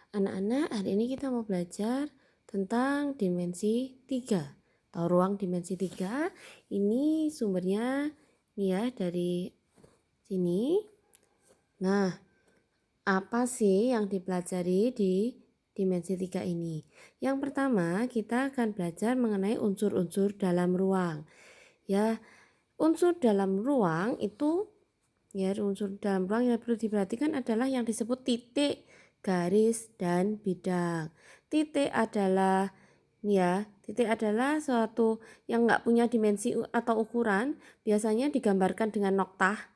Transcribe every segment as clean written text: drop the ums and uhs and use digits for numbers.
Anak-anak, hari ini kita mau belajar tentang dimensi 3 atau ruang dimensi 3. Ini sumbernya nih ya dari sini. Nah, apa sih yang dipelajari di dimensi 3 ini? Yang pertama, kita akan belajar mengenai unsur-unsur dalam ruang. Ya, unsur dalam ruang itu unsur dalam ruang yang perlu diperhatikan adalah yang disebut titik, garis, dan bidang. Titik adalah suatu yang nggak punya dimensi atau ukuran, biasanya digambarkan dengan noktah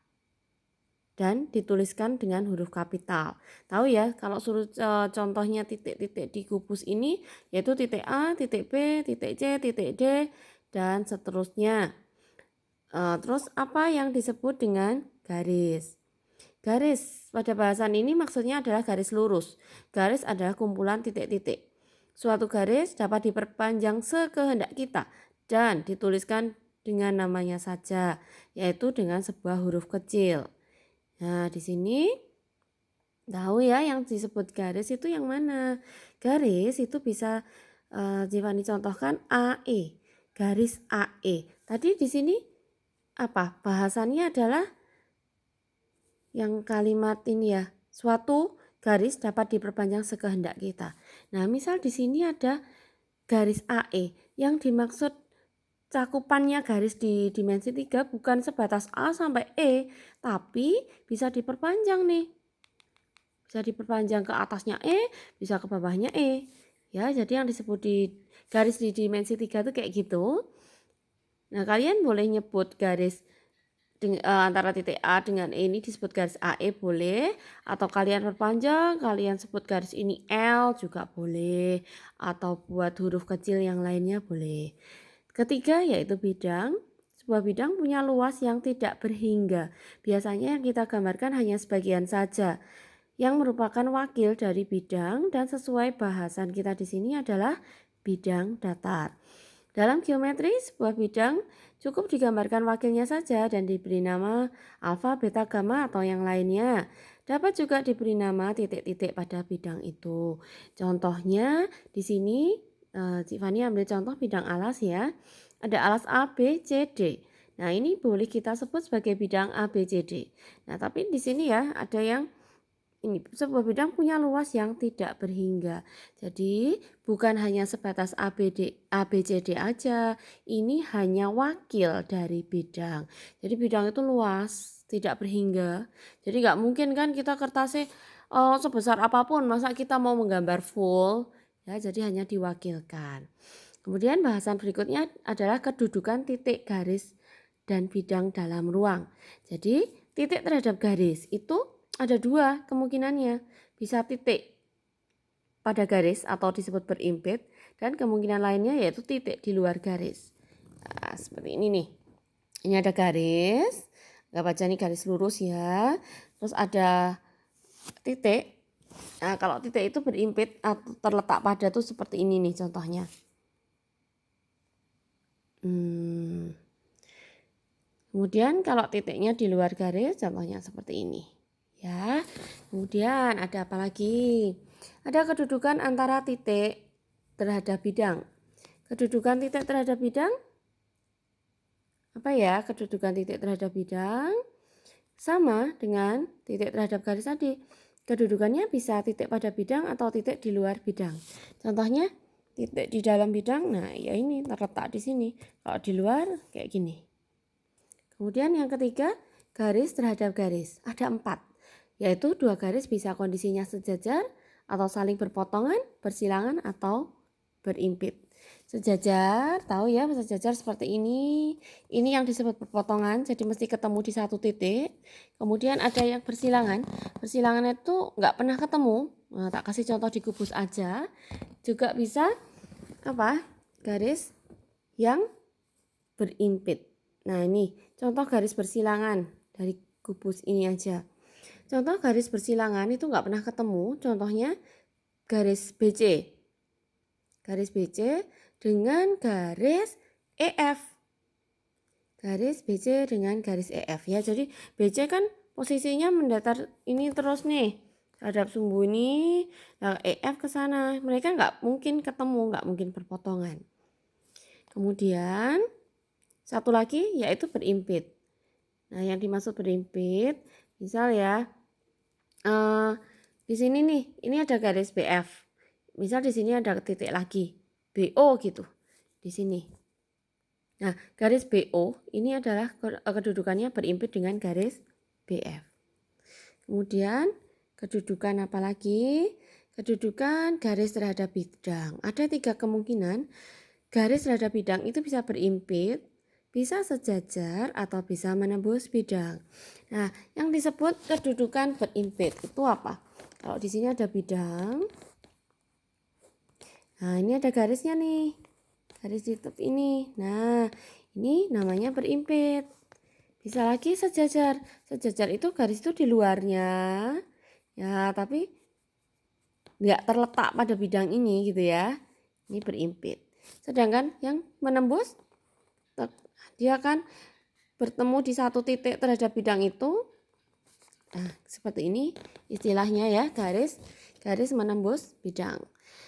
dan dituliskan dengan huruf kapital. Tahu ya, kalau suruh contohnya titik-titik di kubus ini, yaitu titik A, titik B, titik C, titik D, dan seterusnya. Terus apa yang disebut dengan garis? Garis pada bahasan ini maksudnya adalah garis lurus. Garis adalah kumpulan titik-titik. Suatu garis dapat diperpanjang sekehendak kita dan dituliskan dengan namanya saja, yaitu dengan sebuah huruf kecil. Nah, di sini tahu ya yang disebut garis itu yang mana? Garis itu bisa Jiwani contohkan AE, garis AE. Tadi di sini apa? Bahasannya adalah yang kalimat ini ya, suatu garis dapat diperpanjang sekehendak kita. Nah, misal di sini ada garis AE yang dimaksud cakupannya garis di dimensi 3 bukan sebatas A sampai E, tapi bisa diperpanjang nih. Bisa diperpanjang ke atasnya E, bisa ke bawahnya E. Ya, jadi yang disebut di garis di dimensi 3 itu kayak gitu. Nah, kalian boleh nyebut garis antara titik A dengan E ini disebut garis AE boleh, atau kalian perpanjang, kalian sebut garis ini L juga boleh, atau buat huruf kecil yang lainnya boleh. Ketiga yaitu bidang. Sebuah bidang punya luas yang tidak berhingga. Biasanya yang kita gambarkan hanya sebagian saja, yang merupakan wakil dari bidang, dan sesuai bahasan kita di sini adalah bidang datar. Dalam geometri, sebuah bidang cukup digambarkan wakilnya saja dan diberi nama alfa, beta, gamma atau yang lainnya. Dapat juga diberi nama titik-titik pada bidang itu. Contohnya di sini Cik Fani ambil contoh bidang alas ya. Ada alas A, B, C, D. Nah, ini boleh kita sebut sebagai bidang A, B, C, D. Nah, tapi di sini ya ada yang ini sebuah bidang punya luas yang tidak berhingga. Jadi bukan hanya sebatas ABCD aja. Ini hanya wakil dari bidang. Jadi bidang itu luas, tidak berhingga. Jadi nggak mungkin kan kita kertasnya sebesar apapun. Masa kita mau menggambar full? Ya, jadi hanya diwakilkan. Kemudian bahasan berikutnya adalah kedudukan titik, garis, dan bidang dalam ruang. Jadi titik terhadap garis itu ada dua kemungkinannya. Bisa titik pada garis atau disebut berimpit, dan kemungkinan lainnya yaitu titik di luar garis. Nah, seperti ini nih. Ini ada garis, nggak baca nih garis lurus ya. Terus ada titik. Nah, kalau titik itu berimpit atau terletak pada tuh seperti ini nih contohnya. Kemudian kalau titiknya di luar garis, contohnya seperti ini. Ya. Kemudian ada apa lagi? Ada kedudukan antara titik terhadap bidang. Kedudukan titik terhadap bidang apa ya? Kedudukan titik terhadap bidang sama dengan titik terhadap garis tadi. Kedudukannya bisa titik pada bidang atau titik di luar bidang. Contohnya titik di dalam bidang, nah ya ini terletak di sini. Kalau di luar kayak gini. Kemudian yang ketiga, garis terhadap garis. Ada 4, yaitu 2 garis bisa kondisinya sejajar atau saling berpotongan, bersilangan, atau berimpit. Sejajar, tahu ya sejajar seperti ini. Ini yang disebut berpotongan, jadi mesti ketemu di satu titik. Kemudian ada yang bersilangan. Bersilangan itu nggak pernah ketemu. Nah, tak kasih contoh di kubus aja. Juga bisa apa? Garis yang berimpit. Nah, ini contoh garis bersilangan dari kubus ini aja. Contoh garis bersilangan itu nggak pernah ketemu. Contohnya garis BC. Garis BC dengan garis EF. Garis BC dengan garis EF ya. Jadi BC kan posisinya mendatar ini terus nih. terhadap sumbu ini, nah EF ke sana. Mereka nggak mungkin ketemu, nggak mungkin berpotongan. Kemudian satu lagi yaitu berimpit. Nah, yang dimaksud berimpit, misal ya, di sini nih, ini ada garis BF. Misal di sini ada titik lagi, BO gitu, di sini. Nah, garis BO ini adalah kedudukannya berimpit dengan garis BF. Kemudian kedudukan apa lagi? Kedudukan garis terhadap bidang. Ada 3 kemungkinan garis terhadap bidang itu bisa berimpit, bisa sejajar, atau bisa menembus bidang. Nah, yang disebut kedudukan berimpit itu apa? Kalau di sini ada bidang, nah ini ada garisnya nih, garis tutup ini. Nah, ini namanya berimpit. Bisa lagi sejajar. Sejajar itu garis itu di luarnya, ya, tapi nggak terletak pada bidang ini gitu ya. Ini berimpit. Sedangkan yang menembus, dia kan bertemu di satu titik terhadap bidang itu. Nah, seperti ini istilahnya ya, garis menembus bidang.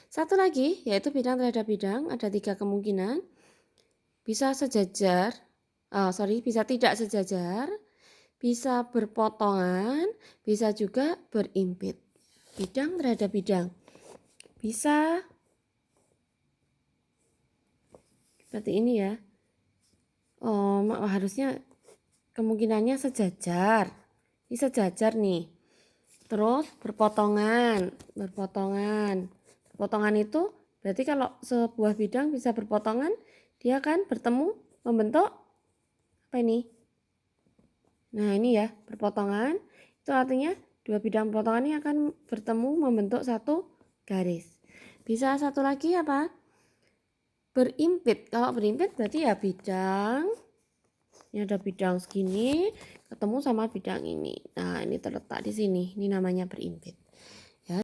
Satu lagi yaitu bidang terhadap bidang, ada 3 kemungkinan. Bisa sejajar, bisa tidak sejajar, bisa berpotongan, bisa juga berimpit. Bidang terhadap bidang bisa seperti ini ya. Harusnya kemungkinannya sejajar. Ini sejajar nih. Terus berpotongan. Berpotongan itu berarti kalau sebuah bidang bisa berpotongan, dia akan bertemu membentuk apa ini? Nah, ini ya, berpotongan. Itu artinya dua bidang potongan ini akan bertemu membentuk satu garis. Bisa satu lagi apa? Berimpit. Kalau berimpit berarti ya bidang. Ini ada bidang segini ketemu sama bidang ini. Nah, ini terletak di sini. Ini namanya berimpit.